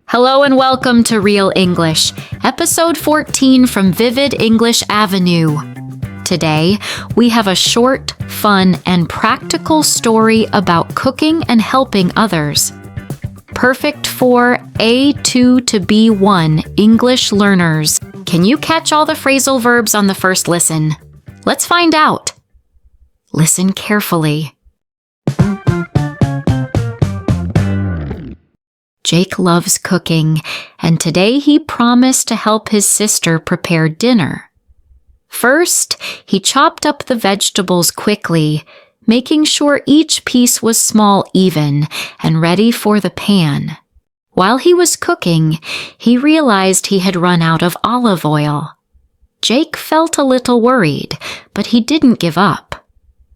Hello and welcome to Real English, episode 14 from Vivid English Avenue. Today, we have a short, fun, and practical story about cooking and helping others. Perfect for A2 to B1 English learners. Can you catch all the phrasal verbs on the first listen? Let's find out. Listen carefully. Jake loves cooking, and today he promised to help his sister prepare dinner. First, he chopped up the vegetables quickly, making sure each piece was small, even, and ready for the pan. While he was cooking, he realized he had run out of olive oil. Jake felt a little worried, but he didn't give up.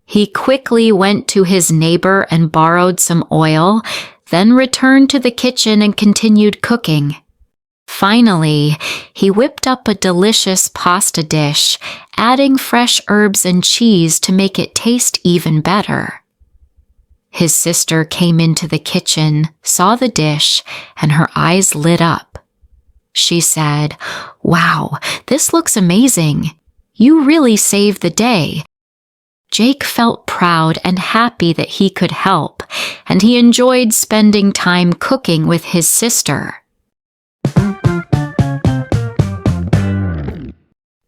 He quickly went to his neighbor and borrowed some oil, then returned to the kitchen and continued cooking. Finally, he whipped up a delicious pasta dish, adding fresh herbs and cheese to make it taste even better. His sister came into the kitchen, saw the dish, and her eyes lit up. She said, "Wow, this looks amazing. You really saved the day." Jake felt proud and happy that he could help, and he enjoyed spending time cooking with his sister.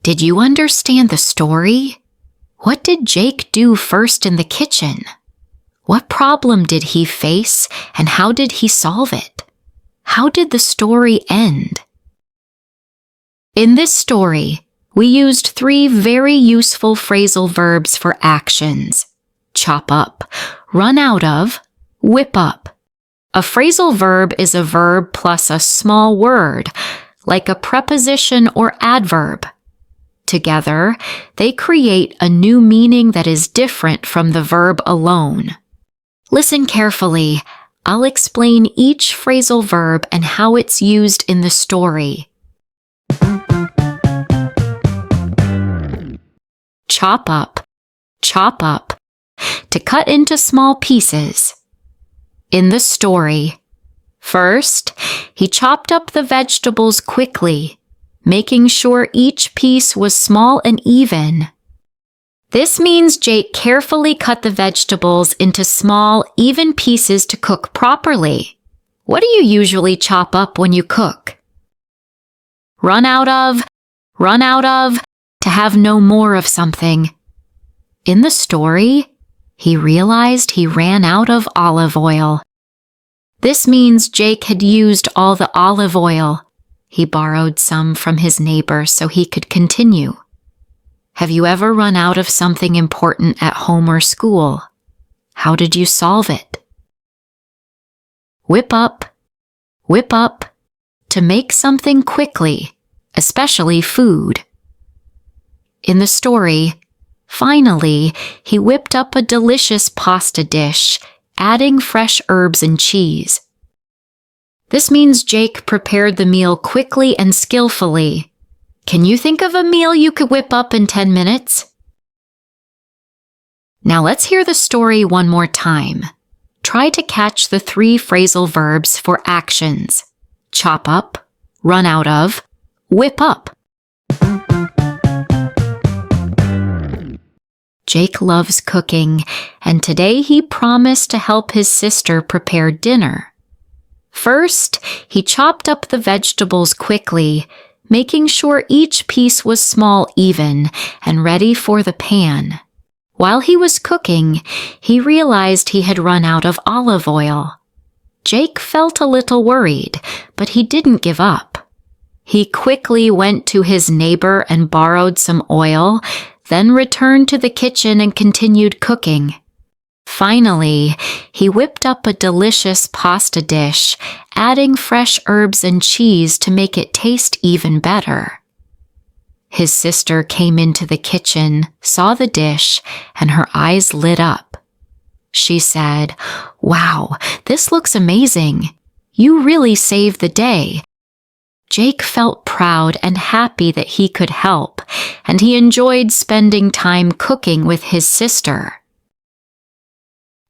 Did you understand the story? What did Jake do first in the kitchen? What problem did he face, and how did he solve it? How did the story end? In this story, we used 3 very useful phrasal verbs for actions: chop up, run out of, whip up. A phrasal verb is a verb plus a small word, like a preposition or adverb. Together, they create a new meaning that is different from the verb alone. Listen carefully. I'll explain each phrasal verb and how it's used in the story. Chop up, to cut into small pieces. In the story, first, he chopped up the vegetables quickly, making sure each piece was small and even. This means Jake carefully cut the vegetables into small, even pieces to cook properly. What do you usually chop up when you cook? Run out of, to have no more of something. In the story, he realized he ran out of olive oil. This means Jake had used all the olive oil. He borrowed some from his neighbor so he could continue. Have you ever run out of something important at home or school? How did you solve it? Whip up, to make something quickly, especially food. In the story, finally, he whipped up a delicious pasta dish, adding fresh herbs and cheese. This means Jake prepared the meal quickly and skillfully. Can you think of a meal you could whip up in 10 minutes? Now let's hear the story one more time. Try to catch the 3 phrasal verbs for actions: chop up, run out of, whip up. Jake loves cooking, and today he promised to help his sister prepare dinner. First, he chopped up the vegetables quickly, making sure each piece was small, even, and ready for the pan. While he was cooking, he realized he had run out of olive oil. Jake felt a little worried, but he didn't give up. He quickly went to his neighbor and borrowed some oil, then returned to the kitchen and continued cooking. Finally, he whipped up a delicious pasta dish, adding fresh herbs and cheese to make it taste even better. His sister came into the kitchen, saw the dish, and her eyes lit up. She said, "Wow, this looks amazing. You really saved the day." Jake felt proud and happy that he could help, and he enjoyed spending time cooking with his sister.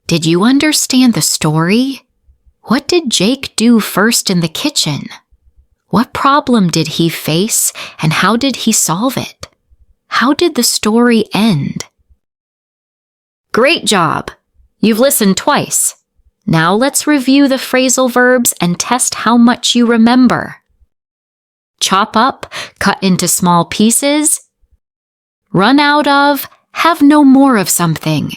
Did you understand the story? What did Jake do first in the kitchen? What problem did he face and how did he solve it? How did the story end? Great job! You've listened twice. Now let's review the phrasal verbs and test how much you remember. Chop up, cut into small pieces. Run out of, have no more of something.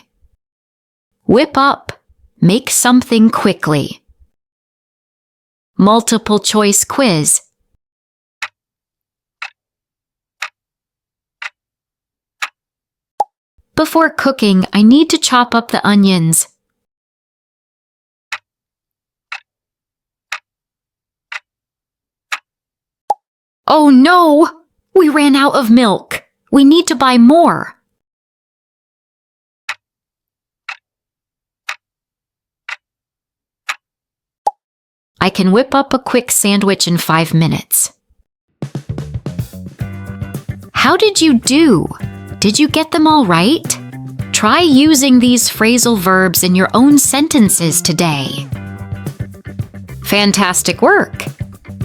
Whip up, make something quickly. Multiple choice quiz. Before cooking, I need to chop up the onions. Oh no! We ran out of milk. We need to buy more. I can whip up a quick sandwich in 5 minutes. How did you do? Did you get them all right? Try using these phrasal verbs in your own sentences today. Fantastic work!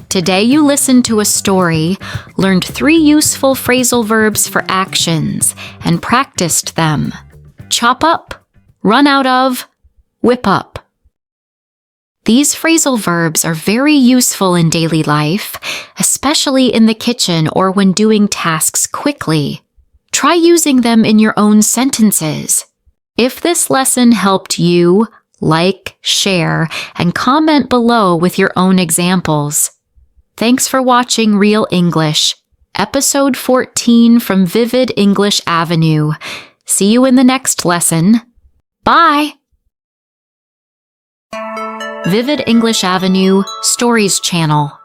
Today you listened to a story, learned 3 useful phrasal verbs for actions, and practiced them. Chop up, run out of, whip up. These phrasal verbs are very useful in daily life, especially in the kitchen or when doing tasks quickly. Try using them in your own sentences. If this lesson helped you, like, share, and comment below with your own examples. Thanks for watching Real English, Episode 14 from Vivid English Avenue. See you in the next lesson. Bye! Vivid English Avenue Stories Channel.